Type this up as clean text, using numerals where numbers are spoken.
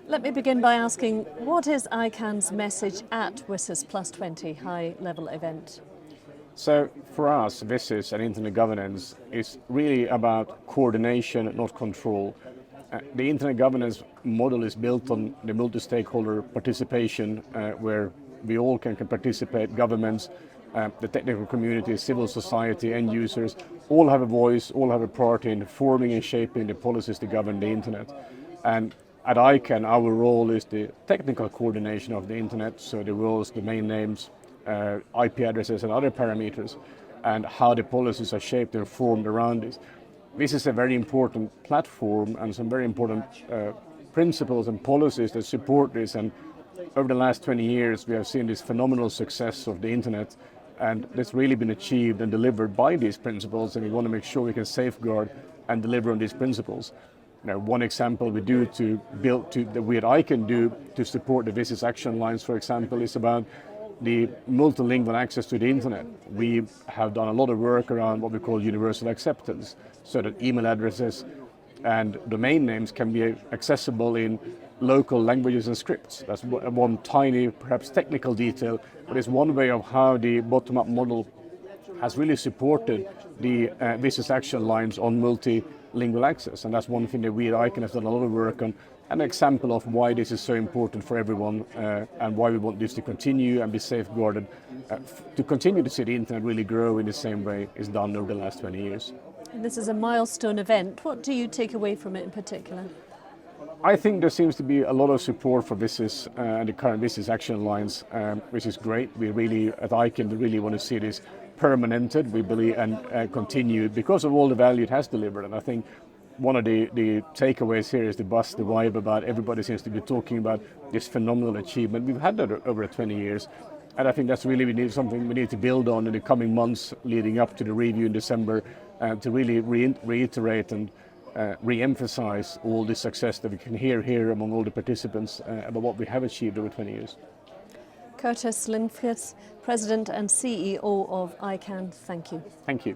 Let me begin by asking, what is ICANN's message at WSIS+20 High-Level Event? So for us, WSIS and Internet governance is really about coordination, not control. The Internet governance model is built on the multi-stakeholder participation, where we all can participate, governments, the technical community, civil society, end users, all have a voice, all have a part in forming and shaping the policies to govern the Internet. And at ICANN, our role is the technical coordination of the Internet, so the roles, domain names, IP addresses and other parameters, and how the policies are shaped and formed around this. This is a very important platform and some very important principles and policies that support this. And over the last 20 years, we have seen this phenomenal success of the Internet, and that's really been achieved and delivered by these principles, and we want to make sure we can safeguard and deliver on these principles. Now, one example we do that we at ICANN do to support the WSIS action lines, for example, is about the multilingual access to the Internet. We have done a lot of work around what we call universal acceptance, so that email addresses and domain names can be accessible in local languages and scripts. That's one tiny, perhaps technical detail, but it's one way of how the bottom-up model has really supported the WSIS action lines on multilingual access. And that's one thing that we at ICANN have done a lot of work on, an example of why this is so important for everyone and why we want this to continue and be safeguarded, to continue to see the Internet really grow in the same way it's done over the last 20 years. And this is a milestone event. What do you take away from it in particular? I think there seems to be a lot of support for WSIS and the current WSIS action lines, which is great. We really, at ICANN, really want to see this permanented, we believe, and continued because of all the value it has delivered. And I think one of the takeaways here is the buzz, the vibe about everybody seems to be talking about this phenomenal achievement. We've had that over 20 years. And I think that's really something we need to build on in the coming months leading up to the review in December, to really reiterate and re-emphasize all the success that we can hear here among all the participants about what we have achieved over 20 years. Kurt Lindqvist, President and CEO of ICANN, thank you. Thank you.